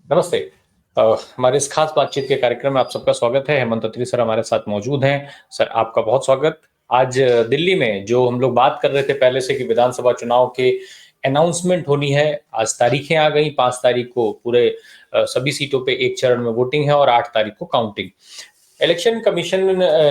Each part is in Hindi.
नमस्ते। हमारे इस खास बातचीत के कार्यक्रम में आप सबका स्वागत है। हेमंत अत्री सर हमारे साथ मौजूद हैं। सर आपका बहुत स्वागत। आज दिल्ली में जो हम लोग बात कर रहे थे पहले से कि विधानसभा चुनाव के अनाउंसमेंट होनी है, आज तारीखें आ गई। 5 तारीख को पूरे सभी सीटों पे एक चरण में वोटिंग है और 8 तारीख को काउंटिंग। इलेक्शन कमीशन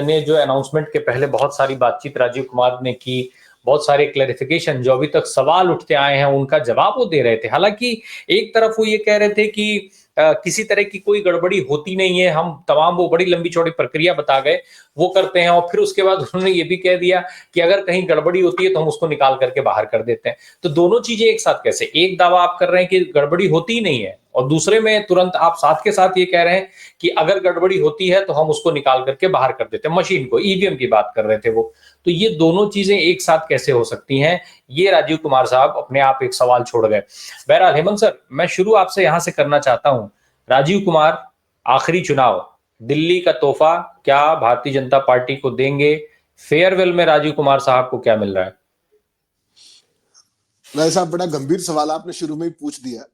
ने जो अनाउंसमेंट के पहले बहुत सारी बातचीत राजीव कुमार ने की, बहुत सारे क्लैरिफिकेशन जो अभी तक सवाल उठते आए हैं उनका जवाब वो दे रहे थे। हालांकि एक तरफ वो ये कह रहे थे कि किसी तरह की कोई गड़बड़ी होती नहीं है, हम तमाम वो बड़ी लंबी चौड़ी प्रक्रिया बता गए वो करते हैं, और फिर उसके बाद उन्होंने ये भी कह दिया कि अगर कहीं गड़बड़ी होती है तो हम उसको निकाल करके बाहर कर देते हैं। तो दोनों चीजें एक साथ कैसे? एक दावा आप कर रहे हैं कि गड़बड़ी होती ही नहीं है और दूसरे में तुरंत आप साथ के साथ ये कह रहे हैं कि अगर गड़बड़ी होती है तो हम उसको निकाल करके बाहर कर देते हैं। मशीन को, ईवीएम की बात कर रहे थे वो। तो ये दोनों चीजें एक साथ कैसे हो सकती हैं? ये राजीव कुमार साहब अपने आप एक सवाल छोड़ गए। बहरहाल हेमंत सर, मैं शुरू आपसे यहां से करना चाहता हूं। राजीव कुमार, आखिरी चुनाव, दिल्ली का तोहफा क्या भारतीय जनता पार्टी को देंगे? फेयरवेल में राजीव कुमार साहब को क्या मिल रहा है? राय साहब, बड़ा गंभीर सवाल आपने शुरू में ही पूछ दिया।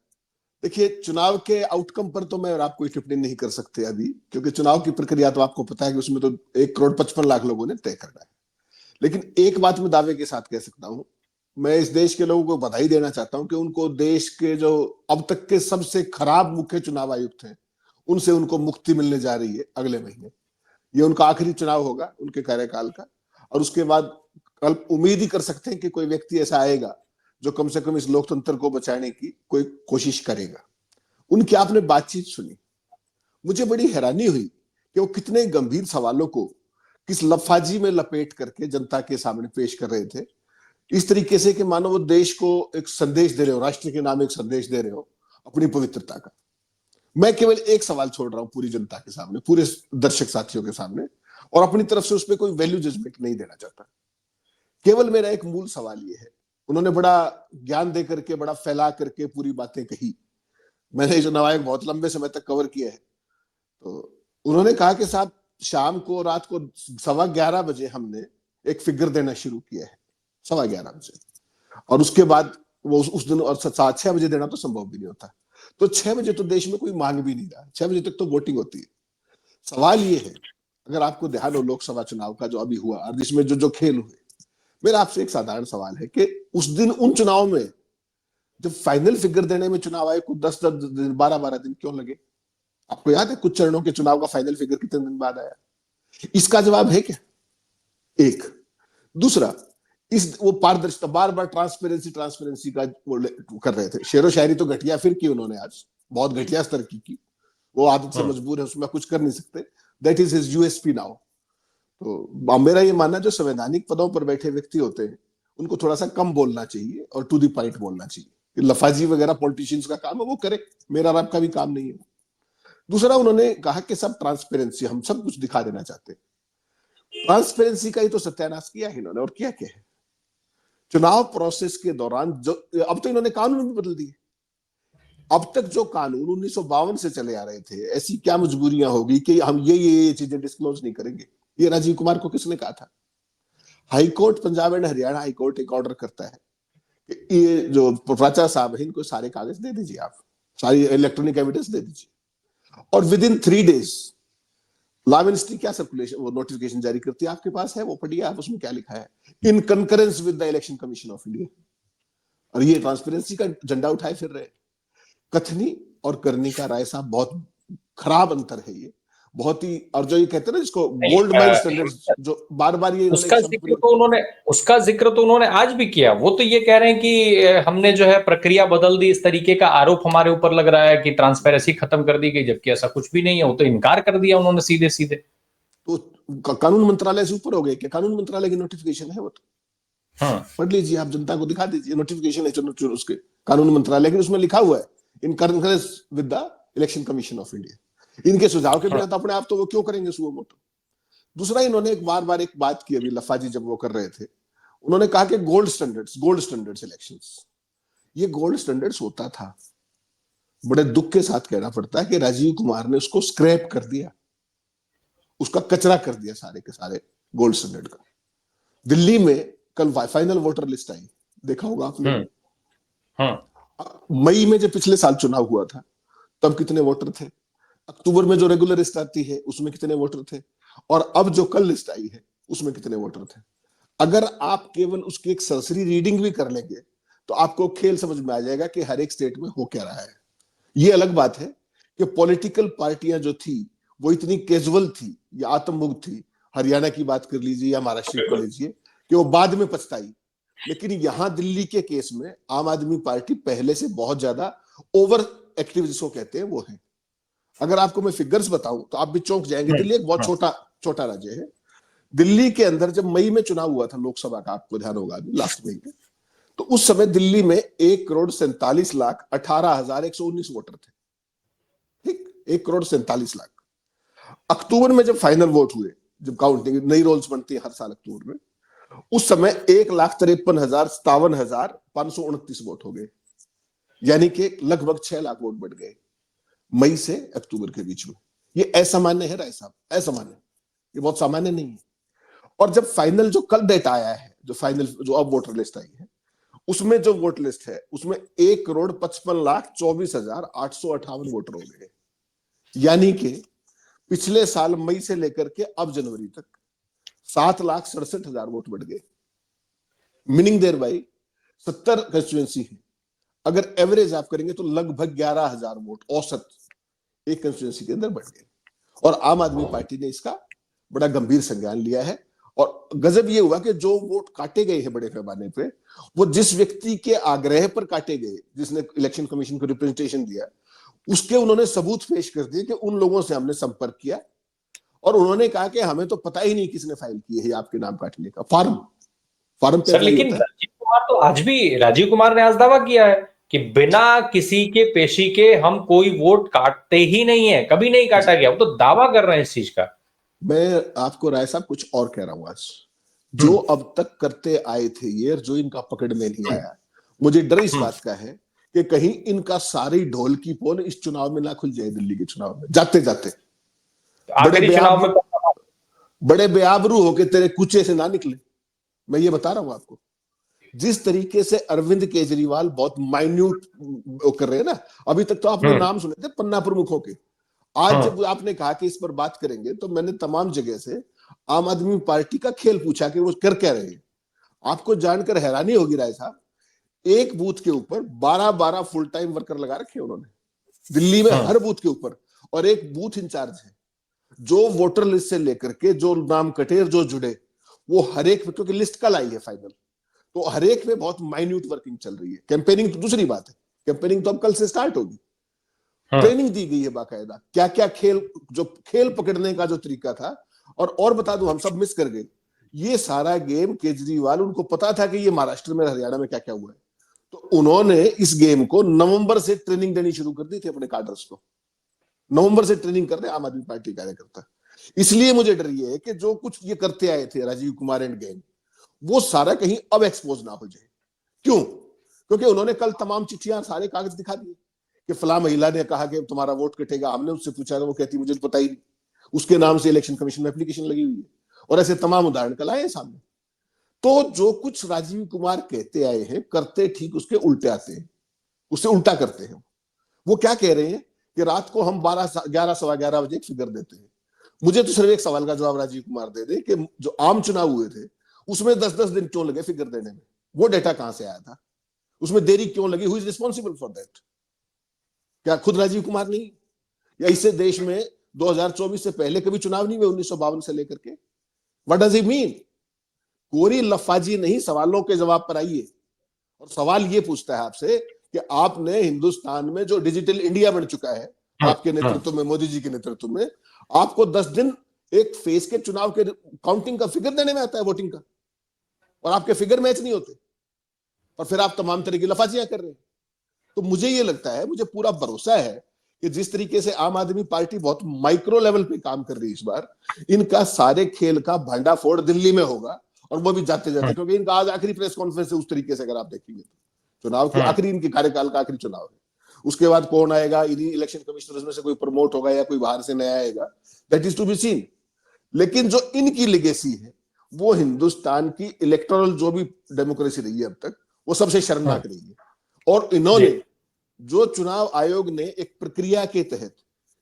देखिए, चुनाव के आउटकम पर तो मैं और आप कोई टिप्पणी नहीं कर सकते अभी, क्योंकि चुनाव की प्रक्रिया तो आपको पता है कि उसमें तो 1,55,00,000 लोगों ने तय करना है। लेकिन एक बात मैं दावे के साथ कह सकता हूं, मैं इस देश के लोगों को बधाई देना चाहता हूं कि उनको देश के जो अब तक के सबसे खराब मुख्य चुनाव आयुक्त हैं उनसे उनको मुक्ति मिलने जा रही है अगले महीने। ये उनका आखिरी चुनाव होगा उनके कार्यकाल का, और उसके बाद कल उम्मीद ही कर सकते हैं कि कोई व्यक्ति ऐसा आएगा जो कम से कम इस लोकतंत्र को बचाने की कोई कोशिश करेगा। उनकी आपने बातचीत सुनी, मुझे बड़ी हैरानी हुई कि वो कितने गंभीर सवालों को किस लफाजी में लपेट करके जनता के सामने पेश कर रहे थे, इस तरीके से कि मानो वो देश को एक संदेश दे रहे हो, राष्ट्र के नाम एक संदेश दे रहे हो अपनी पवित्रता का। मैं केवल एक सवाल छोड़ रहा हूं पूरी जनता के सामने, पूरे दर्शक साथियों के सामने, और अपनी तरफ से उस पर कोई वैल्यू जजमेंट नहीं देना चाहता। केवल मेरा एक मूल सवाल ये है, उन्होंने बड़ा ज्ञान दे करके, बड़ा फैला करके पूरी बातें कही। मैंने जो नवायक बहुत लंबे समय तक कवर किया है, तो उन्होंने कहा कि साहब, शाम को, रात को 11:15 बजे हमने एक फिगर देना शुरू किया है, 11:15 बजे, और उसके बाद वो उस दिन, और 6:30 बजे देना तो संभव भी नहीं होता। तो 6 बजे तो देश में कोई मांग भी नहीं रहा, 6 बजे तक तो वोटिंग होती है। सवाल ये है, अगर आपको ध्यान हो लोकसभा चुनाव का जो अभी हुआ और जिसमें जो जो खेल हुए, मेरा आपसे एक साधारण सवाल है कि उस दिन उन चुनाव में जब फाइनल फिगर देने में चुनाव आयोग को 10-10 दिन, 12-12 दिन क्यों लगे? आपको याद है कुछ चरणों के चुनाव का फाइनल फिगर कितने दिन बाद आया? इसका जवाब है क्या? एक। दूसरा, इस वो पारदर्शिता, बार बार ट्रांसपेरेंसी ट्रांसपेरेंसी का वो कर रहे थे। शेरो शायरी तो घटिया फिर की उन्होंने, आज बहुत घटिया स्तर की। वो आदत से मजबूर है, उसमें कुछ कर नहीं सकते। That is his USP now. तो मेरा ये मानना, जो संवैधानिक पदों पर बैठे व्यक्ति होते हैं उनको थोड़ा सा कम बोलना चाहिए और टू दी पॉइंट बोलना चाहिए। लफाजी वगैरह पॉलिटिशियंस का काम है, वो करे, मेरा और आपका भी काम नहीं है। दूसरा, उन्होंने कहा कि सब ट्रांसपेरेंसी, हम सब कुछ दिखा देना चाहते हैं। ट्रांसपेरेंसी का ही तो सत्यानाश किया है इन्होंने, और किया क्या है? चुनाव प्रोसेस के दौरान जो, अब तो इन्होंने कानून भी बदल दिए। अब तक जो कानून 1952 से चले आ रहे थे, ऐसी क्या मजबूरियां होगी कि हम ये चीजें डिस्क्लोज नहीं करेंगे? ये राजीव कुमार को किसने कहा था? High court, Punjab and Haryana high court एक ऑर्डर करता है कि ये जो प्राचा साहब है, इनको सारे कागज दे दीजिए, आप सारी इलेक्ट्रॉनिक एविडेंस दे दीजिए, और with in 3 days law ministry क्या सर्कुलेशन, वो नोटिफिकेशन जारी करती है, आपके पास है, वो पढ़िए आप, उसमें क्या लिखा है, in concurrence with the Election Commission of India. और ये ट्रांसपेरेंसी का झंडा उठाए फिर रहे। कथनी और करनी का, राय साहब, बहुत खराब अंतर है ये, बहुत ही। और जो ये कहते हैं ना, जिसको गोल्ड माइन स्टैंडर्ड्स, जो बार बार ये उसका जिक्र तो उन्होंने आज भी किया। वो तो ये कह रहे हैं कि हमने जो है प्रक्रिया बदल दी, इस तरीके का आरोप हमारे ऊपर लग रहा है कि ट्रांसपेरेंसी खत्म कर दी गई, जबकि ऐसा कुछ भी नहीं है। वो तो इनकार कर दिया उन्होंने सीधे सीधे। तो कानून मंत्रालय से ऊपर हो गए क्या? कानून मंत्रालय की नोटिफिकेशन है वो तो, हाँ, पढ़ लीजिए, आप जनता को दिखा दीजिए, नोटिफिकेशन है चलो उसके कानून मंत्रालय की, उसमें लिखा हुआ है in concurrence with the Election Commission of India. इनके सुझाव के बिना तो अपने आप तो वो क्यों करेंगे सुओ मोटो? दूसरा, इन्होंने एक बार एक बात की अभी लफाजी जब वो कर रहे थे, उन्होंने कहा कि गोल्ड स्टैंडर्ड्स इलेक्शंस। ये गोल्ड स्टैंडर्ड्स होता था, बड़े दुख के साथ कहना पड़ता है कि राजीव कुमार ने उसको स्क्रैप कर दिया, उसका कचरा कर दिया सारे के सारे गोल्ड स्टैंडर्ड का। दिल्ली में कल फाइनल वोटर लिस्ट आई, देखा होगा आपने। हाँ। मई में जब पिछले साल चुनाव हुआ था, तब कितने वोटर थे, अक्टूबर में जो रेगुलर लिस्ट आती है उसमें कितने वोटर थे, और अब जो कल लिस्ट आई है उसमें कितने वोटर थे। अगर आप केवल उसकी एक सरसरी रीडिंग भी कर लेंगे तो आपको खेल समझ में आ जाएगा कि हर एक स्टेट में हो क्या रहा है। ये अलग बात है कि पॉलिटिकल पार्टियां जो थी वो इतनी कैजुअल थी या आत्ममुक्त थी, हरियाणा की बात कर लीजिए या महाराष्ट्र को लीजिए, कि वो बाद में पछताई। लेकिन यहां दिल्ली के केस में आम आदमी पार्टी पहले से बहुत ज्यादा ओवर एक्टिव, जिसको कहते हैं, वो है। अगर आपको मैं फिगर्स बताऊं तो आप भी चौंक जाएंगे। दिल्ली एक बहुत छोटा छोटा राज्य है। दिल्ली के अंदर जब मई में चुनाव हुआ था लोकसभा का, आपको ध्यान होगा अभी लास्ट मई में, तो उस समय दिल्ली में 1,47,18,119 वोटर थे। ठीक, 1,47,00,000। अक्टूबर में जब फाइनल वोट हुए, जब काउंटिंग, नई रोल्स बनती है हर साल अक्टूबर में, उस समय 1,53,57,529 वोट हो गए, यानी कि लगभग 6 लाख वोट बढ़ गए मई से अक्टूबर के बीच में। ये असामान्य है राय साहब, असामान्य, ये बहुत सामान्य नहीं है। और जब फाइनल जो कल डेटा आया है, जो फाइनल जो अब वोटर लिस्ट आई है, उसमें जो वोट लिस्ट है उसमें 1,55,24,858 वोटर हो गए, यानी कि पिछले साल मई से लेकर के अब जनवरी तक 7,67,000 वोट बढ़ गए। मीनिंग देयर बाई 70 कंस्टिट्यूएंसी है, अगर एवरेज आप करेंगे तो लगभग 11,000 वोट औसत एक कंस्टिट्यूएंसी के अंदर बढ़ गए। और आम आदमी पार्टी ने इसका बड़ा गंभीर संज्ञान लिया है। और गजब ये हुआ कि जो वोट काटे गए हैं बड़े पैमाने पे, वो जिस व्यक्ति के आग्रह पर काटे गए, जिसने इलेक्शन कमीशन को रिप्रेजेंटेशन दिया, उसके उन्होंने सबूत पेश कर दिए कि उन लोगों से हमने संपर्क किया और उन्होंने कहा कि हमें तो पता ही नहीं किसने फाइल की है आपके नाम काटने का फॉर्म पे। सर लेकिन राजीव कुमार तो आज भी, राजीव कुमार ने आज दावा किया है कि बिना किसी के पेशी के हम कोई वोट काटते ही नहीं है, कभी नहीं काटा गया। वो तो दावा कर रहे हैं इस चीज का। मैं आपको राय साहब कुछ और कह रहा हूं आज, जो अब तक करते आए थे ये, जो इनका पकड़ में नहीं आया, मुझे डर इस बात का है कि कहीं इनका सारी ढोल की पोल इस चुनाव में ना खुल जाए, दिल्ली के चुनाव में जाते जाते बड़े बेआबरू होके तेरे कुचे से ना निकले। मैं ये बता रहा हूं आपको, जिस तरीके से अरविंद केजरीवाल बहुत माइन्यूट कर रहे हैं ना, अभी तक तो आपने नाम सुने थे पन्ना प्रमुखों के, आज जब आपने कहा कि इस पर बात करेंगे, तो मैंने तमाम जगह से आम आदमी पार्टी का खेल पूछा कि वो कर क्या रहे हैं। आपको जानकर हैरानी होगी राय साहब, एक बूथ के ऊपर 12-12 फुल टाइम वर्कर लगा रखे उन्होंने दिल्ली में, हर बूथ के ऊपर, और एक बूथ इंचार्ज है जो वोटर लिस्ट से लेकर के जो नाम कटेर जो जुड़े, वो हर एक, क्योंकि लिस्ट कल आई है फाइनल, तो हर एक में बहुत माइन्यूट वर्किंग चल रही है। कैंपेनिंग तो दूसरी बात है, कैंपेनिंग तो अब कल से स्टार्ट होगी। ट्रेनिंग दी गई है बाकायदा, क्या क्या खेल, जो खेल पकड़ने का जो तरीका था। और बता दूं, हम सब मिस कर गए ये सारा गेम। केजरीवाल, उनको पता था कि ये महाराष्ट्र में, हरियाणा में क्या क्या हुआ है, तो उन्होंने इस गेम को नवंबर से ट्रेनिंग देनी शुरू कर दी थी अपने कार्डर्स को। नवंबर से ट्रेनिंग कर रहे आम आदमी पार्टी कार्यकर्ता। इसलिए मुझे डर ये है कि जो कुछ ये करते आए थे राजीव कुमार एंड गैंग, वो सारा कहीं अब एक्सपोज ना हो जाए। क्यों? क्योंकि उन्होंने कल तमाम चिट्ठियां, सारे कागज दिखा दिए कि फला महिला ने कहा कि तुम्हारा वोट कटेगा। हमने उससे पूछा, वो कहती मुझे पता ही नहीं, उसके नाम से इलेक्शन कमीशन में एप्लीकेशन लगी हुई है। और ऐसे तमाम उदाहरण कल आए सामने। तो जो कुछ राजीव कुमार कहते आए हैं, करते ठीक उसके उल्टे आते हैं, उससे उल्टा करते हैं। वो क्या कह रहे हैं कि रात को हम 11 सवा 11 बजे एक फिगर देते हैं। मुझे तो सिर्फ एक सवाल का जवाब राजीव कुमार दे दे कि जो आम चुनाव हुए थे उसमें 10-10 दिन क्यों लगे फिगर देने में? वो डेटा कहां से आया था? उसमें देरी क्यों लगी? Who is responsible for that? क्या खुद राजीव कुमार नहीं? या इसे देश में 2024 से पहले कभी चुनाव नहीं हुए 1952 से लेकर के? What does it mean? कोरी लफाजी नहीं, सवालों के जवाब पर आइए। और सवाल ये पूछता है आपसे कि आपने हिंदुस्तान में जो डिजिटल इंडिया बन चुका है आपके नेतृत्व में, मोदी जी के नेतृत्व में, आपको 10 दिन एक फेज के चुनाव के काउंटिंग का फिगर देने में आता है, वोटिंग का, और आपके फिगर मैच नहीं होते, और फिर आप तमाम तरह की लफाजियां कर रहे हैं। तो मुझे ये लगता है, मुझे पूरा भरोसा है कि जिस तरीके से आम आदमी पार्टी बहुत माइक्रो लेवल पे काम कर रही है इस बार, इनका सारे खेल का भांडाफोड़ दिल्ली में होगा, और वो भी जाते जाते, क्योंकि इनका आज आखिरी प्रेस कॉन्फ्रेंस है। उस तरीके से अगर आप देखेंगे तो चुनाव की आखिरी, इनके कार्यकाल का आखिरी चुनाव है। उसके बाद कौन आएगा, इन्हीं इलेक्शन कमिश्नर्स में से कोई प्रमोट होगा या कोई बाहर से नया आएगा, that is to be seen. लेकिन जो इनकी लेगेसी है, वो हिंदुस्तान की इलेक्टोरल जो भी डेमोक्रेसी रही है अब तक, वो सबसे शर्मनाक रही है। और इन्होंने जो चुनाव आयोग ने एक प्रक्रिया के तहत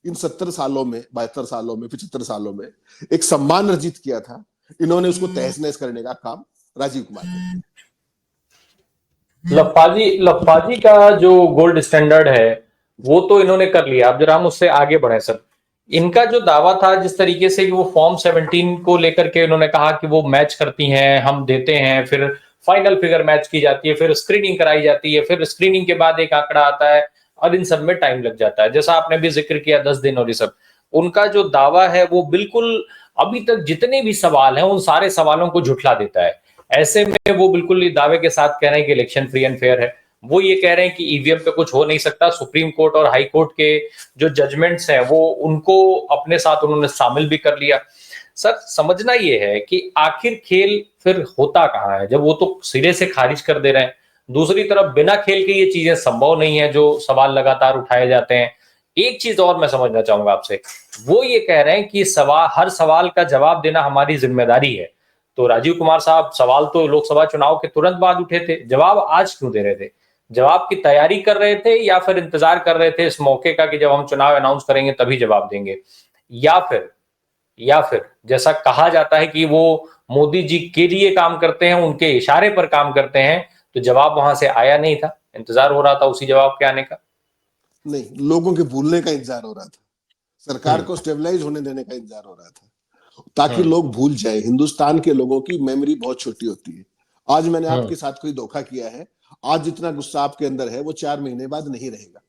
इन 70 सालों में, 72 सालों में, 75 सालों में एक सम्मान अर्जित किया था, इन्होंने उसको तहस नहस करने का काम राजीव कुमार ने किया। लफाजी का जो गोल्ड स्टैंडर्ड है वो तो इन्होंने कर लिया। अब जरा हम उससे आगे बढ़े सर। इनका जो दावा था जिस तरीके से वो फॉर्म 17 को लेकर के इन्होंने कहा कि वो मैच करती हैं, हम देते हैं, फिर फाइनल फिगर मैच की जाती है, फिर स्क्रीनिंग कराई जाती है, फिर स्क्रीनिंग के बाद एक आंकड़ा आता है और इन सब में टाइम लग जाता है, जैसा आपने भी जिक्र किया 10 दिन और ये सब। उनका जो दावा है वो बिल्कुल अभी तक जितने भी सवाल हैं उन सारे सवालों को झुठला देता है। ऐसे में वो बिल्कुल दावे के साथ कह रहे हैं कि इलेक्शन फ्री एंड फेयर है। वो ये कह रहे हैं कि ईवीएम पे कुछ हो नहीं सकता। सुप्रीम कोर्ट और हाई कोर्ट के जो जजमेंट्स हैं वो उनको अपने साथ उन्होंने शामिल भी कर लिया। सर समझना ये है कि आखिर खेल फिर होता कहाँ है जब वो तो सिरे से खारिज कर दे रहे हैं। दूसरी तरफ बिना खेल के ये चीजें संभव नहीं है जो सवाल लगातार उठाए जाते हैं। एक चीज और मैं समझना चाहूंगा आपसे, वो ये कह रहे हैं कि हर सवाल का जवाब देना हमारी जिम्मेदारी है। तो राजीव कुमार साहब, सवाल तो लोकसभा चुनाव के तुरंत बाद उठे थे, जवाब आज क्यों दे रहे थे? जवाब की तैयारी कर रहे थे या फिर इंतजार कर रहे थे इस मौके का कि जब हम चुनाव अनाउंस करेंगे तभी जवाब देंगे? या फिर जैसा कहा जाता है कि वो मोदी जी के लिए काम करते हैं, उनके इशारे पर काम करते हैं, तो जवाब वहां से आया नहीं था, इंतजार हो रहा था उसी जवाब के आने का? नहीं, लोगों के भूलने का इंतजार हो रहा था, सरकार को स्टेबलाइज होने देने का इंतजार हो रहा था, ताकि लोग भूल जाए। हिंदुस्तान के लोगों की मेमोरी बहुत छोटी होती है। आज मैंने आपके साथ कोई धोखा किया है, आज जितना गुस्सा आपके अंदर है वो 4 महीने बाद नहीं रहेगा।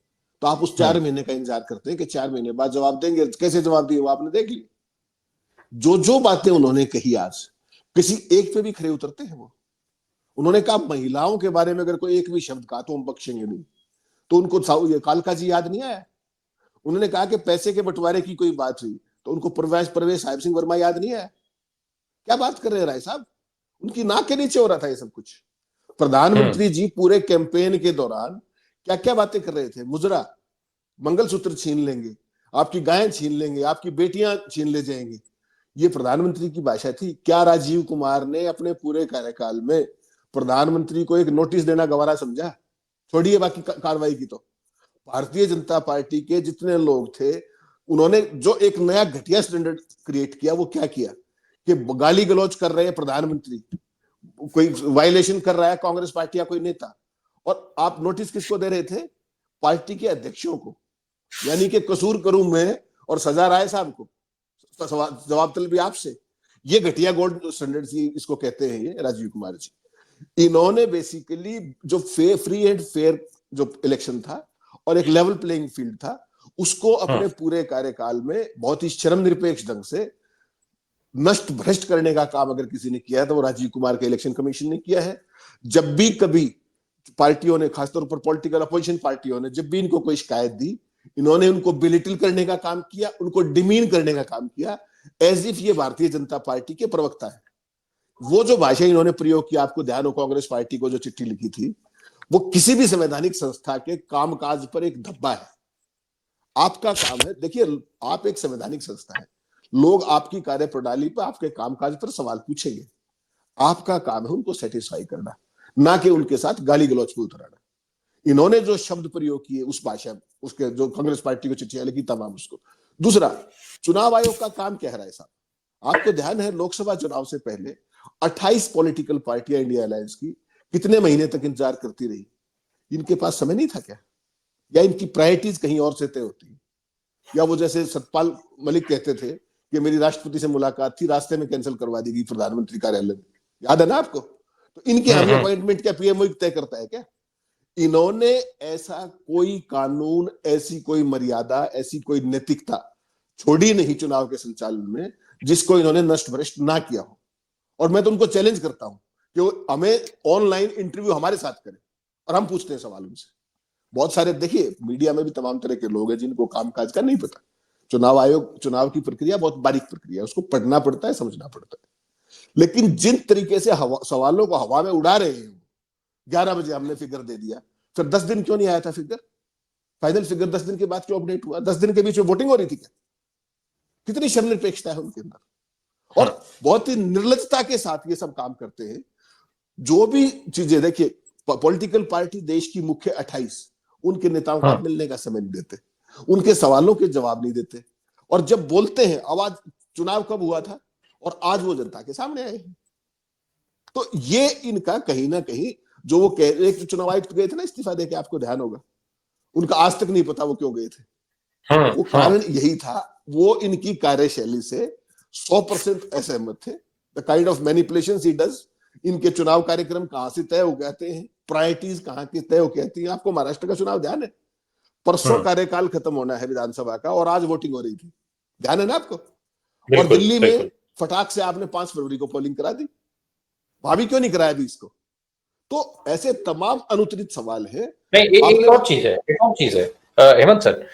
तो आप उस 4 महीने का इंतजार करते हैं कि 4 महीने बाद जवाब देंगे। कैसे जवाब दिए वो आपने देख लिया। जो बातें उन्होंने कही आज, किसी एक पे भी खड़े उतरते हैं वो? उन्होंने कहा महिलाओं के बारे में अगर कोई एक भी शब्द कहा तो हम बख्शेंगे नहीं। तो उनको ये कालका जी याद नहीं आया? उन्होंने कहा कि पैसे के बंटवारे की कोई बात हुई तो उनको परवेश साहिब सिंह वर्मा याद नहीं आया? क्या बात कर रहे हैं राय साहब? उनकी नाक के नीचे हो रहा था ये सब कुछ। प्रधानमंत्री जी पूरे कैंपेन के दौरान क्या क्या बातें कर रहे थे? मुजरा, मंगलसूत्र छीन लेंगे, आपकी गायें छीन लेंगे, आपकी बेटियां छीन ले जाएंगी। ये प्रधानमंत्री की भाषा थी क्या? राजीव कुमार ने अपने पूरे कार्यकाल में प्रधानमंत्री को एक नोटिस देना गवारा समझा? छोड़िए बाकी कार्रवाई की। तो भारतीय जनता पार्टी के जितने लोग थे उन्होंने जो एक नया घटिया स्टैंडर्ड क्रिएट किया, वो क्या किया कि गाली गलौज कर रहे हैं प्रधानमंत्री, कोई वायलेशन कर रहा है कांग्रेस पार्टी या कोई नेता, और आप नोटिस किसको दे रहे थे? पार्टी के अध्यक्षों को। यानी कि कसूर करूं मैं और सजा राय साहब को, जवाब तलबी आपसे। ये घटिया गोल्ड स्टैंडर्ड इसको कहते हैं ये राजीव कुमार जी। इन्होंने बेसिकली जो फ्री एंड फेयर जो इलेक्शन था और एक लेवल प्लेइंग फील्ड था, उसको अपने पूरे कार्यकाल में बहुत ही शर्मनिरपेक्ष ढंग से नष्ट भ्रष्ट करने का काम अगर किसी ने किया है तो वो राजीव कुमार के इलेक्शन कमीशन ने किया है। जब भी कभी पार्टियों ने, खासतौर पर पॉलिटिकल अपोजिशन पार्टियों ने, जब भी इनको कोई शिकायत दी, इन्होंने उनको बिलिटिल करने का काम किया, उनको डिमीन करने का काम किया, एज इफ ये भारतीय जनता पार्टी के प्रवक्ता है। वो जो भाषा इन्होंने प्रयोग किया, आपको ध्यान हो कांग्रेस पार्टी को जो चिट्ठी लिखी थी, वो किसी भी संवैधानिक संस्था के कामकाज पर एक धब्बा है। आपका काम है, देखिए आप एक संवैधानिक संस्था है, लोग आपकी कार्यप्रणाली पर, आपके कामकाज पर सवाल पूछेंगे, आपका काम है उनको सेटिस्फाई करना, ना कि उनके साथ गाली गलौज पे उतराना। इन्होंने जो शब्द प्रयोग किए उस भाषा, उसके जो कांग्रेस पार्टी को चिट्ठियां लिखी तमाम उसको। दूसरा, चुनाव आयोग का काम क्या है साहब? आपको ध्यान है लोकसभा चुनाव से पहले 28 पॉलिटिकल पार्टियां इंडिया अलायंस की कितने महीने तक इंतजार करती रही? इनके पास समय नहीं था क्या? या इनकी प्रायोरिटीज कहीं और से तय होती? या वो जैसे सतपाल मलिक कहते थे कि मेरी राष्ट्रपति से मुलाकात थी, रास्ते में कैंसिल करवा दी गई प्रधानमंत्री कार्यालय में, याद है ना आपको? तो इनके हम अपॉइंटमेंट क्या पीएमओ तय करता है क्या? इन्होंने ऐसा कोई कानून, ऐसी कोई मर्यादा, ऐसी कोई नैतिकता छोड़ी नहीं चुनाव के संचालन में जिसको इन्होंने नष्ट भ्रष्ट ना किया हो। और मैं तो उनको चैलेंज करता हूं कि वो हमें ऑनलाइन इंटरव्यू हमारे साथ करें और हम पूछते हैं सवाल उनसे। बहुत सारे, देखिए मीडिया में भी तमाम तरह के लोग हैं जिनको कामकाज का नहीं पता। चुनाव आयोग, चुनाव की प्रक्रिया बहुत बारीक प्रक्रिया है, उसको पढ़ना पड़ता है, समझना पड़ता है। लेकिन जिन तरीके से सवालों को हवा में उड़ा रहे हैं, 11 बजे हमने फिगर दे दिया, फिर 10 दिन क्यों नहीं आया था फिगर? फाइनल फिगर 10 दिन के बाद क्यों अपडेट हुआ? 10 दिन के बीच में वोटिंग हो रही थी क्या? कितनी शर्मनिरपेक्षता है उनके अंदर, और बहुत ही निर्लजता के साथ ये सब काम करते हैं। जो भी चीजें, देखिए पॉलिटिकल पार्टी देश की मुख्य 28, उनके नेताओं को आप मिलने का समय नहीं देते, उनके सवालों के जवाब नहीं देते, और जब बोलते हैं आवाज, चुनाव कब हुआ था और आज वो जनता के सामने आए हैं। तो ये इनका कहीं ना कहीं, जो वो कह, एक चुनाव आयुक्त गए थे ना इस्तीफा देके, आपको ध्यान होगा, उनका आज तक नहीं पता वो क्यों गए थे। वो कारण यही था, वो इनकी कार्यशैली से 100% असहमत थे। The kind of manipulation he does, इनके चुनाव कार्यक्रम कहां से तय हो जाते हैं, प्रायोरिटीज कहां की तय हो जाती है। आपको महाराष्ट्र का चुनाव ध्यान है, परसों कार्यकाल खत्म होना है विधानसभा का और आज वोटिंग हो रही थी, ध्यान है ना आपको। और दिल्ली में फटाक से आपने 5 फरवरी को पोलिंग करा दी, भाभी क्यों नहीं कराया अभी इसको। तो ऐसे तमाम अनुत्तरित सवाल है। नहीं, एक और चीज है हेमंत सर,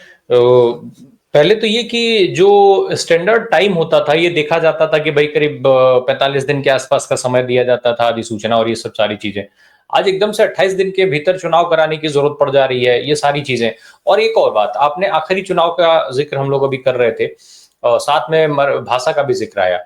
पहले तो ये कि जो स्टैंडर्ड टाइम होता था, ये देखा जाता था कि भाई करीब 45 दिन के आसपास का समय दिया जाता था अधिसूचना और ये सब सारी चीजें। आज एकदम से 28 दिन के भीतर चुनाव कराने की जरूरत पड़ जा रही है, ये सारी चीजें। और एक और बात, आपने आखिरी चुनाव का जिक्र हम लोग अभी कर रहे थे, साथ में भाषा का भी जिक्र आया।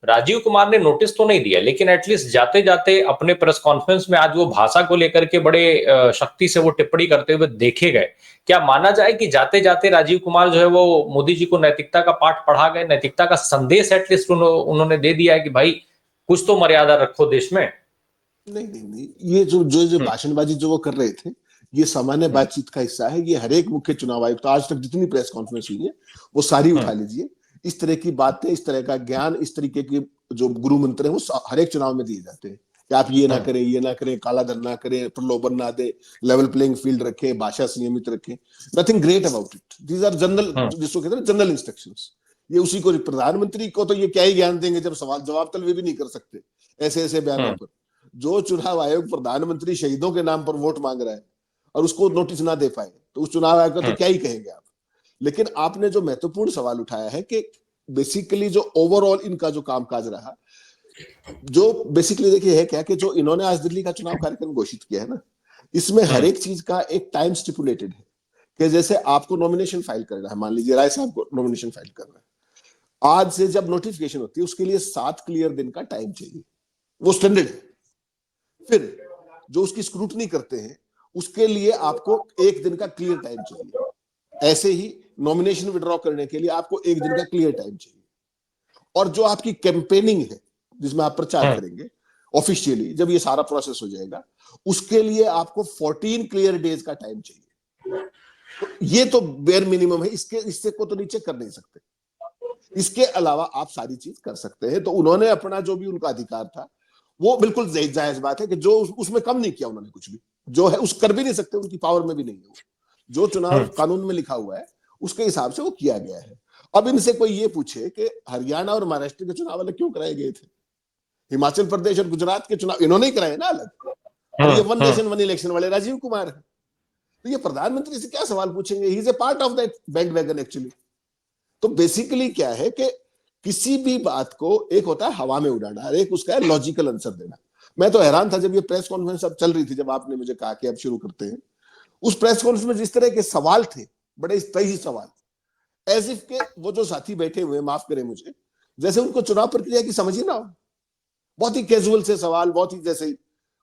राजीव कुमार ने नोटिस तो नहीं दिया, लेकिन एटलीस्ट जाते जाते अपने प्रेस कॉन्फ्रेंस में आज वो भाषा को लेकर के बड़े शक्ति से वो टिप्पणी करते हुए देखे गए। क्या माना जाए कि जाते जाते राजीव कुमार जो है वो मोदी जी को नैतिकता का पाठ पढ़ा गए, नैतिकता का संदेश एटलीस्ट उन्होंने दे दिया है कि भाई कुछ तो मर्यादा रखो देश में। नहीं, ये जो भाषणबाजी जो वो कर रहे थे, ये सामान्य बातचीत का हिस्सा है। ये हर एक मुख्य चुनाव आयुक्त, आज तक जितनी प्रेस कॉन्फ्रेंस हुई है वो सारी उठा लीजिए। इस तरह की बातें, इस तरह का ज्ञान, इस तरीके के जो गुरु मंत्र है वो हर एक चुनाव में दिए जाते हैं कि आप ये ना करें, ये ना करें, काला धन ना करें, प्रलोभन ना दे, लेवल प्लेइंग फील्ड रखें, भाषा संयमित रखें। Nothing great about it, these are general, जिसको कहते हैं जनरल इंस्ट्रक्शंस। ये उसी को, प्रधानमंत्री को तो ये क्या ही ज्ञान देंगे जब सवाल जवाब तलबी भी नहीं कर सकते ऐसे ऐसे बयानों पर। जो चुनाव आयोग प्रधानमंत्री शहीदों के नाम पर वोट मांग रहा है और उसको नोटिस ना दे पाए, तो उस चुनाव आयोग का तो क्या ही कहेंगे आप। लेकिन आपने जो महत्वपूर्ण सवाल उठाया है कि बेसिकली जो ओवरऑल इनका जो कामकाज रहा, जो बेसिकली देखिए है क्या कि जो इन्होंने आज दिल्ली का चुनाव कार्यक्रम घोषित किया है ना, इसमें हर एक चीज का एक टाइम स्टिपुलेटेड है कि जैसे आपको नॉमिनेशन फाइल करना है, मान लीजिए राय साहब को नॉमिनेशन फाइल करना है, आज से जब नोटिफिकेशन होती है उसके लिए 7 क्लियर दिन का टाइम चाहिए, वो स्टैंडर्ड है। फिर जो उसकी स्क्रूटनी करते हैं उसके लिए आपको 1 दिन का क्लियर टाइम चाहिए। ऐसे ही नॉमिनेशन विड्रॉ करने के लिए आपको 1 दिन का क्लियर टाइम चाहिए। और जो आपकी कैंपेनिंग है जिसमें आप प्रचार करेंगे ऑफिशियली, जब ये सारा प्रोसेस हो जाएगा उसके लिए आपको 14 क्लियर डेज का टाइम चाहिए। तो ये तो बेयर मिनिमम है, इससे को तो नीचे कर नहीं सकते। इसके अलावा आप सारी चीज कर सकते हैं। तो उन्होंने अपना जो भी उनका अधिकार था वो बिल्कुल जायज बात है कि जो उसमें कम नहीं किया उन्होंने, कुछ भी जो है उस कर भी नहीं सकते, उनकी पावर में भी नहीं है। जो चुनाव कानून में लिखा हुआ है उसके हिसाब से वो किया गया है। अब इनसे कोई ये पूछे कि हरियाणा और महाराष्ट्र के चुनाव अलग क्यों कराए गए थे, हिमाचल प्रदेश और गुजरात के चुनाव इन्होंने ही कराए ना अलग, और ये 1 नेशन 1 इलेक्शन वाले राजीव कुमार है। तो ये प्रधानमंत्री से क्या सवाल पूछेंगे, he is a part of that bandwagon actually. तो बेसिकली क्या है कि किसी भी बात को एक होता है हवा में उड़ाना, एक उसका है लॉजिकल आंसर देना। मैं तो हैरान था जब ये प्रेस कॉन्फ्रेंस अब चल रही थी, जब आपने मुझे कहा कि अब शुरू करते हैं, उस प्रेस कॉन्फ्रेंस में जिस तरह के सवाल थे, बड़े सही सवाल, एज इफ के वो जो साथी बैठे हुए, माफ करें मुझे, जैसे उनको चुनाव प्रक्रिया की समझ ही ना हो। बहुत ही कैजुअल से सवाल, बहुत ही जैसे ही,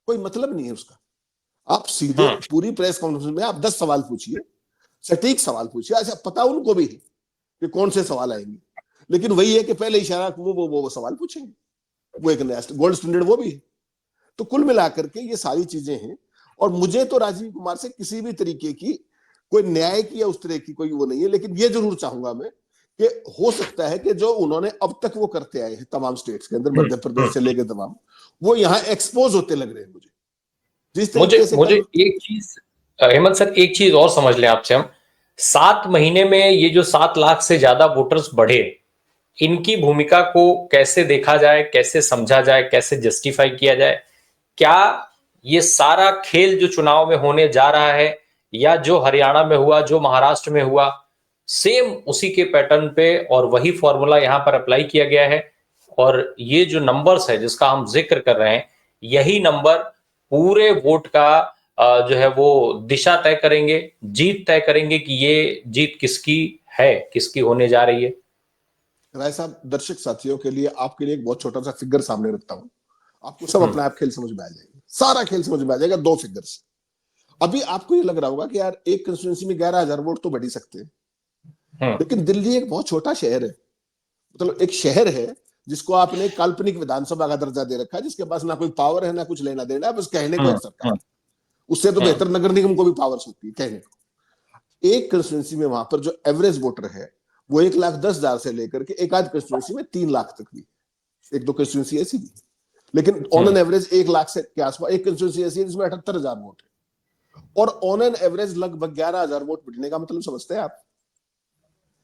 कोई मतलब नहीं है उसका। आप सीधे पूरी प्रेस कॉन्फ्रेंस में आप 10 सवाल पूछिए, सटीक सवाल पूछिए। अच्छा, पता उनको भी है कि कौन से सवाल आएंगे, लेकिन वही है कि पहले इशारा वो सवाल पूछेंगे, वो एक नया गोल्ड स्टैंडर्ड वो भी है। तो कुल मिलाकर के ये सारी चीजें हैं। और मुझे तो राजीव कुमार से किसी भी तरीके की कोई न्याय की या उस तरह की कोई वो नहीं है, लेकिन ये जरूर चाहूंगा मैं कि हो सकता है कि जो उन्होंने अब तक वो करते आए हैं तमाम स्टेट्स के अंदर, मध्य प्रदेश से लेकर तमाम, वो यहाँ एक्सपोज होते लग रहे हैं मुझे, जिस तरीके से। मुझे एक चीज हेमंत सर, एक चीज और समझ लें आपसे हम, 7 महीने में ये जो 7 लाख से ज्यादा वोटर्स बढ़े, इनकी भूमिका को कैसे देखा जाए, कैसे समझा जाए, कैसे जस्टिफाई किया जाए? क्या ये सारा खेल जो चुनाव में होने जा रहा है, या जो हरियाणा में हुआ, जो महाराष्ट्र में हुआ, सेम उसी के पैटर्न पे और वही फॉर्मूला यहां पर अप्लाई किया गया है? और ये जो नंबर्स है जिसका हम जिक्र कर रहे हैं, यही नंबर पूरे वोट का जो है वो दिशा तय करेंगे, जीत तय करेंगे कि ये जीत किसकी है, किसकी होने जा रही है। राय साहब, दर्शक साथियों के लिए, आपके लिए एक बहुत छोटा सा फिगर सामने रखता हूं, आपको सब अपना आप खेल समझ में आ जाएगा, सारा खेल समझ में आ जाएगा 2 फिगर से। अभी आपको ये लग रहा होगा कि यार एक कंस्टिट्यूंसी में 11,000 वोट तो बढ़ ही सकते हैं, लेकिन दिल्ली एक बहुत छोटा शहर है, मतलब एक शहर है जिसको आपने काल्पनिक विधानसभा का दर्जा दे रखा है, जिसके पास ना कोई पावर है ना कुछ लेना देना है, बस कहने को एक सरकार। उससे तो बेहतर नगर निगम को भी पावर्स होती है कहने को। एक कंस्टिट्यूंसी में वहां पर जो एवरेज वोटर है वो 1,10,000 से लेकर के एक आध कंस्टिट्यूंसी में 3 लाख तक भी, एक दो कंस्टिट्यूंसी ऐसी भी, लेकिन ऑन एन एवरेज 1 लाख से के आसपास। एक कंस्टिट्यूंसी ऐसी है जिसमें 78,000 वोट है, और ऑन एन एवरेज लगभग 11,000 वोट बढ़ने का मतलब समझते हैं आप?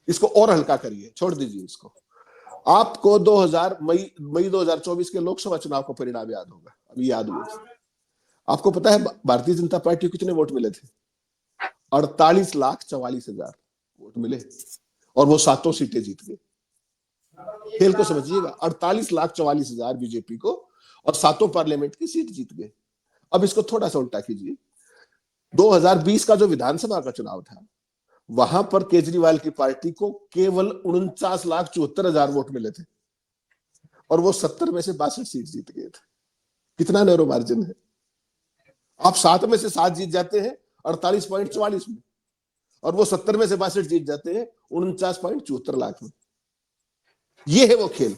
इसको और हल्का करिए, छोड़ दीजिए इसको। आपको 2000 मई 2024 के लोकसभा चुनाव का परिणाम याद होगा, अभी याद हुआ। आपको पता है भारतीय जनता पार्टी को कितने वोट मिले थे? 48,44,000 वोट मिले, और वो 7 सीटें जीत गए। खेल को समझिएगा, 48,44,000 बीजेपी को, और 7 पार्लियामेंट की सीट जीत गए। अब इसको थोड़ा सा उल्टा कीजिए, 2020 का जो विधानसभा का चुनाव था, वहां पर केजरीवाल की पार्टी को केवल 49,74,000 वोट मिले थे, और वो 70 में से 62 सीट जीत गए थे। कितना नैरो मार्जिन है। आप 7 में से 7 जीत जाते हैं 48.44 में, और वो 70 में से 62 जीत जाते हैं 49.74 लाख में। ये है वो खेल।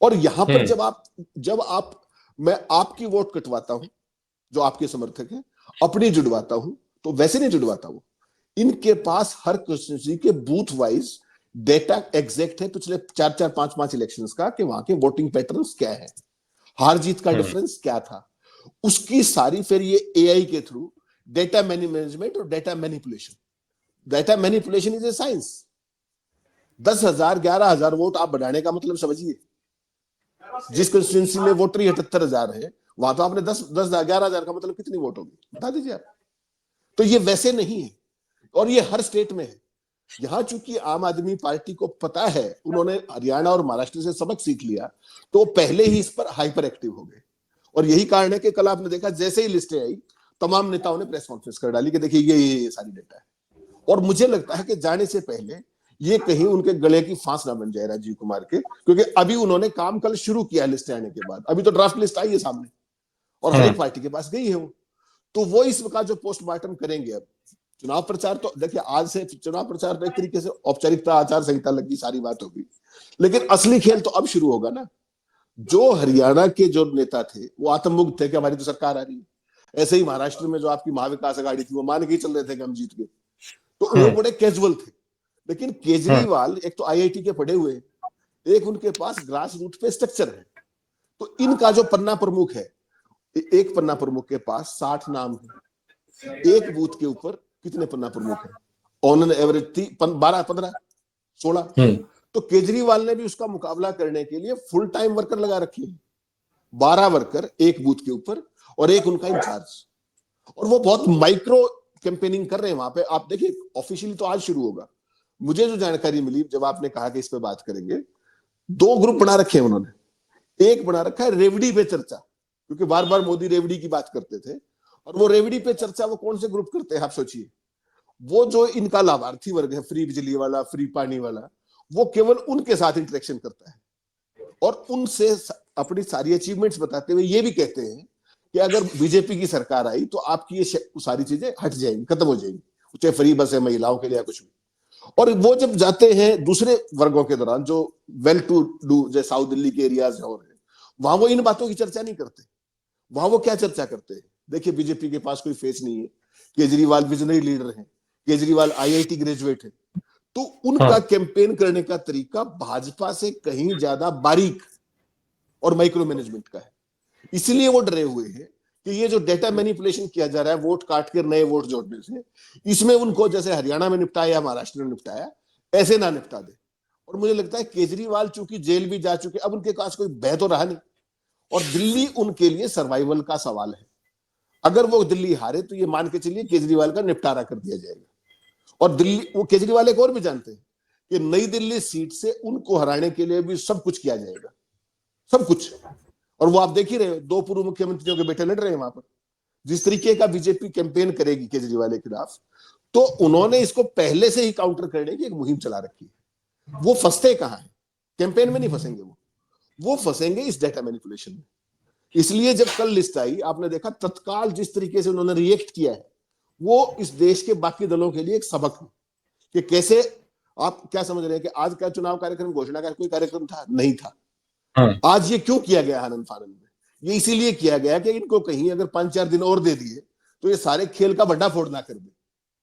और यहां पर जब आप मैं आपकी वोट कटवाता हूं, जो आपके समर्थक हैं, अपनी जुड़वाता हूं, तो वैसे नहीं जुड़वाता हूं। इनके पास हर कंस्टिट्यूंसी के बूथ वाइज डेटा एग्जैक्ट है पिछले 4-4, 5-5 इलेक्शंस का, कि वहां के वोटिंग पैटर्न्स क्या है, हार जीत का डिफरेंस क्या था, उसकी सारी फिर ये एआई के थ्रू डेटा मैनेजमेंट और data manipulation is a science. 10,000 11,000 vote आप बढ़ाने का मतलब समझिए। जिस कंस्टिट्यूंसी में वोटर 78,000 है, वहां तो आपने 11,000 का मतलब कितनी वोट होगी, बता दीजिए आप। तो ये वैसे नहीं है, और ये हर स्टेट में है। यहां चूंकि आम आदमी पार्टी को पता है, उन्होंने हरियाणा और महाराष्ट्र से सबक सीख लिया, तो पहले ही इस पर हाइपर एक्टिव हो गए। और यही कारण है कि कल आपने देखा, जैसे ही लिस्टें आई, तमाम नेताओं ने प्रेस कॉन्फ्रेंस कर डाली कि देखिए ये सारी डेटा है। और मुझे लगता है कि जाने से पहले ये कहीं उनके गले की फांस ना बन जाए राजीव कुमार के, क्योंकि अभी उन्होंने काम कल शुरू किया लिस्ट आने के बाद। अभी तो ड्राफ्ट लिस्ट आई है सामने, और हर एक पार्टी के पास गई है वो, तो वो इसका जो पोस्टमार्टम करेंगे। अब चुनाव प्रचार तो देखिए, आज से चुनाव प्रचार तो एक तरीके से औपचारिकता, आचार संहिता लगी, सारी बात होगी, लेकिन असली खेल तो अब शुरू होगा ना। जो हरियाणा के जो नेता थे वो आत्ममुग्ध थे कि हमारी तो सरकार आ रही है। ऐसे ही महाराष्ट्र में जो आपकी महाविकास आघाड़ी थी, वो मान के ही चल रहे थे कि हम जीत गए, तो वो बड़े कैजुअल थे। लेकिन केजरीवाल एक तो आईआईटी के पढ़े हुए, एक उनके पास ग्रास रूट पे स्ट्रक्चर है। तो इनका जो पन्ना प्रमुख है, एक पन्ना प्रमुख के पास 60 नाम है, एक बूथ के ऊपर कितने पन्ना प्रमुख है? On an average 12, 15, 16। तो केजरीवाल ने भी उसका मुकाबला करने के लिए फुल टाइम वर्कर लगा रखे हैं, 12 वर्कर एक बूथ के ऊपर, और एक उनका इंचार्ज। और वो बहुत माइक्रो कैंपेनिंग कर रहे हैं वहां पे। आप देखिए, ऑफिशियली तो आज शुरू होगा। मुझे जो जानकारी मिली, जब आपने कहा कि इस पे बात करेंगे, 2 ग्रुप बना रखे हैं उन्होंने। एक बना रखा है रेवड़ी पे चर्चा, क्योंकि बार बार मोदी रेवड़ी की बात करते थे, और वो रेवड़ी पे चर्चा वो कौन से ग्रुप करते हैं आप सोचिए? वो जो इनका लाभार्थी वर्ग है, फ्री बिजली वाला, फ्री पानी वाला, वो केवल उनके साथ इंटरेक्शन करता है, और उनसे अपनी सारी अचीवमेंट्स बताते हुए ये भी कहते हैं कि अगर बीजेपी की सरकार आई तो आपकी ये सारी चीजें हट जाएंगी, खत्म हो जाएंगी, चाहे फ्री बस है महिलाओं के लिए या कुछ भी। और वो जब जाते हैं दूसरे वर्गों के दौरान, जो वेल टू डू, जैसे साउथ दिल्ली के एरियाज और है, वहां वो इन बातों की चर्चा नहीं करते। वहां वो क्या चर्चा करते हैं? देखिए, बीजेपी के पास कोई फेस नहीं है, केजरीवाल विजनरी लीडर है, केजरीवाल आईआईटी ग्रेजुएट है। तो उनका कैंपेन करने का तरीका भाजपा से कहीं ज्यादा बारीक और माइक्रो मैनेजमेंट का है। इसलिए वो डरे हुए हैं कि ये जो डेटा मैनिपुलेशन किया जा रहा है, वोट काट कर नए वोट जोड़ने से, इसमें उनको जैसे हरियाणा में निपटाया या महाराष्ट्र में निपटाया, ऐसे ना निपटा दे। और मुझे लगता है केजरीवाल चूंकि जेल भी जा चुके, अब उनके पास कोई भय तो रहा नहीं, और दिल्ली उनके लिए सर्वाइवल का सवाल है। अगर वो दिल्ली हारे तो ये मान के चलिए केजरीवाल का निपटारा कर दिया जाएगा। और दिल्ली, वो केजरीवाल एक और भी जानते हैं कि नई दिल्ली सीट से उनको हराने के लिए भी सब कुछ किया जाएगा, सब कुछ। और वो आप देख ही रहे हो, 2 पूर्व मुख्यमंत्रियों के बेटे लड़ रहे हैं वहां पर। जिस तरीके का बीजेपी कैंपेन करेगी केजरीवाल के खिलाफ, तो उन्होंने इसको पहले से ही काउंटर करने की एक मुहिम चला रखी है। वो फंसते कहां है? कैंपेन में नहीं फंसेंगे वो फंसेंगे इस डेटा मैनिपुलेशन में। इसलिए जब कल लिस्ट आई, आपने देखा तत्काल जिस तरीके से उन्होंने रिएक्ट किया है, वो इस देश के बाकी दलों के लिए एक सबक है कि कैसे आप क्या समझ रहे हैं कि आज का चुनाव कार्यक्रम घोषणा का कोई कार्यक्रम था नहीं था। आज ये क्यों किया गया आनंद फानंद में? ये इसीलिए किया गया कि इनको कहीं अगर 5-4 दिन और दे दिए तो ये सारे खेल का भंडाफोड़ ना कर दे,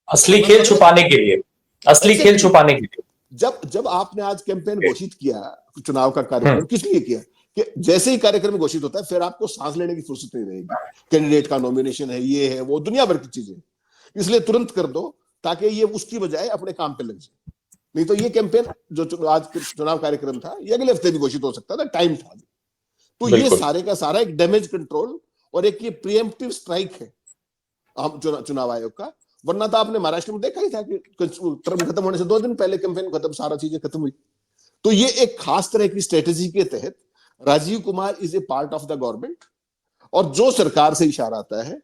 असली खेल छुपाने के लिए, असली खेल छुपाने के लिए। जब आपने आज कैंपेन घोषित किया, चुनाव का कार्यक्रम किस लिए किया कि जैसे ही कार्यक्रम घोषित होता है फिर आपको सांस लेने की फुर्सत नहीं रहेगी, कैंडिडेट का नॉमिनेशन है, ये है वो, दुनिया भर की चीजें, इसलिए तुरंत कर दो ताकि ये उसकी बजाय अपने काम पे लग जाए। नहीं तो ये कैंपेन जो आज चुनाव कार्यक्रम था ये अगले हफ्ते भी घोषित हो सकता था, टाइम था। तो ये सारे का सारा एक डैमेज कंट्रोल और एक ये प्रीएम्प्टिव स्ट्राइक है चुनाव आयोग का। वरना तो आपने महाराष्ट्र में देखा ही था कि टर्म खत्म होने से 2 दिन पहले कैंपेन खत्म, सारा चीजें खत्म हुई। तो ये एक खास तरह की स्ट्रेटेजी के तहत Rajiv Kumar is a part of the government और जो सरकार से इशारा आता है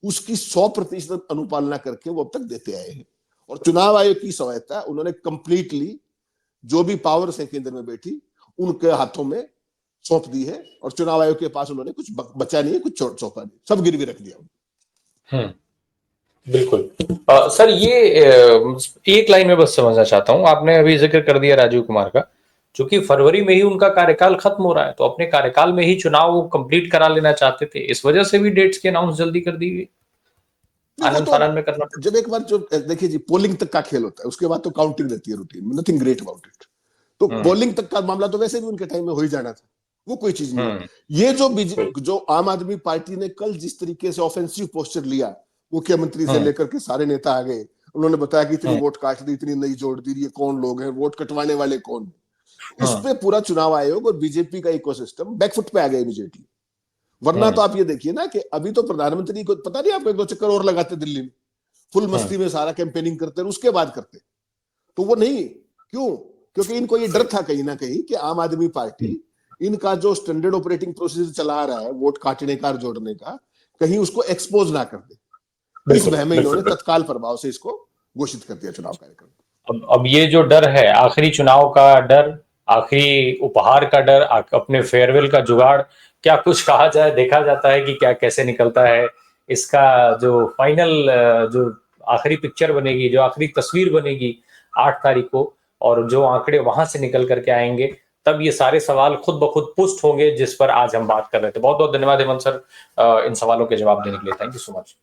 उसकी 100% अनुपालना करके वो अब तक देते आए हैं। और चुनाव आयोग की स्वायत्ता उन्होंने कंप्लीटली जो भी पावर्स है केंद्र में बैठी उनके हाथों में सौंप दी है और चुनाव आयोग के पास उन्होंने कुछ बचा नहीं है, कुछ सौंपा नहीं, सब गिरवी रख दिया। बिल्कुल। सर ये एक लाइन में बस समझना चाहता हूं, आपने अभी जिक्र कर दिया राजीव कुमार का, चूंकि फरवरी में ही उनका कार्यकाल खत्म हो रहा है तो अपने कार्यकाल में ही चुनाव कंप्लीट करा लेना चाहते थे, इस वजह से भी डेट्स की अनाउंस जल्दी कर दी गई, आनंद फानंद में करना। जब एक बार जो देखिए जी पोलिंग तक का खेल होता है उसके बाद तो काउंटिंग रहती है रूटीन में, नथिंग ग्रेट अबाउट इट। तो पोलिंग तक का मामला तो वैसे भी उनके टाइम में हो ही जाना था, वो कोई चीज नहीं है। ये जो आम आदमी पार्टी ने कल जिस तरीके से ऑफेंसिव पोस्चर लिया, मुख्यमंत्री से लेकर के सारे नेता आ गए, उन्होंने बताया कि इतनी वोट काट दी, इतनी नई जोड़ दी, ये कौन लोग हैं, वोट कटवाने वाले कौन, उस पे पूरा चुनाव आयोग और बीजेपी का इकोसिस्टम बैकफुट पे आ गया इमीडिएटली। वरना तो आप ये देखिए ना कि अभी तो प्रधानमंत्री को पता नहीं, आपको 1-2 चक्कर और लगाते दिल्ली में, फुल मस्ती में सारा कैंपेनिंग करते और उसके बाद करते, तो वो नहीं। क्यों? क्योंकि इनको ये डर था कहीं ना कहीं कि आम आदमी पार्टी इनका जो स्टैंडर्ड ऑपरेटिंग प्रोसीजर चला रहा है वोट काटने का और जोड़ने का, कहीं उसको एक्सपोज ना कर दे। इस वह में इन्होंने तत्काल प्रभाव से इसको घोषित कर दिया चुनाव कार्यक्रम। अब ये जो डर है, आखिरी चुनाव का डर, आखिरी उपहार का डर, अपने फेयरवेल का जुगाड़, क्या कुछ कहा जाए, देखा जाता है कि क्या कैसे निकलता है इसका जो फाइनल, जो आखिरी पिक्चर बनेगी, जो आखिरी तस्वीर बनेगी 8 तारीख को, और जो आंकड़े वहां से निकल करके आएंगे तब ये सारे सवाल खुद ब खुद पुष्ट होंगे जिस पर आज हम बात कर रहे थे। बहुत बहुत धन्यवाद हेमंत सर इन सवालों के जवाब देने के लिए। Thank you so much.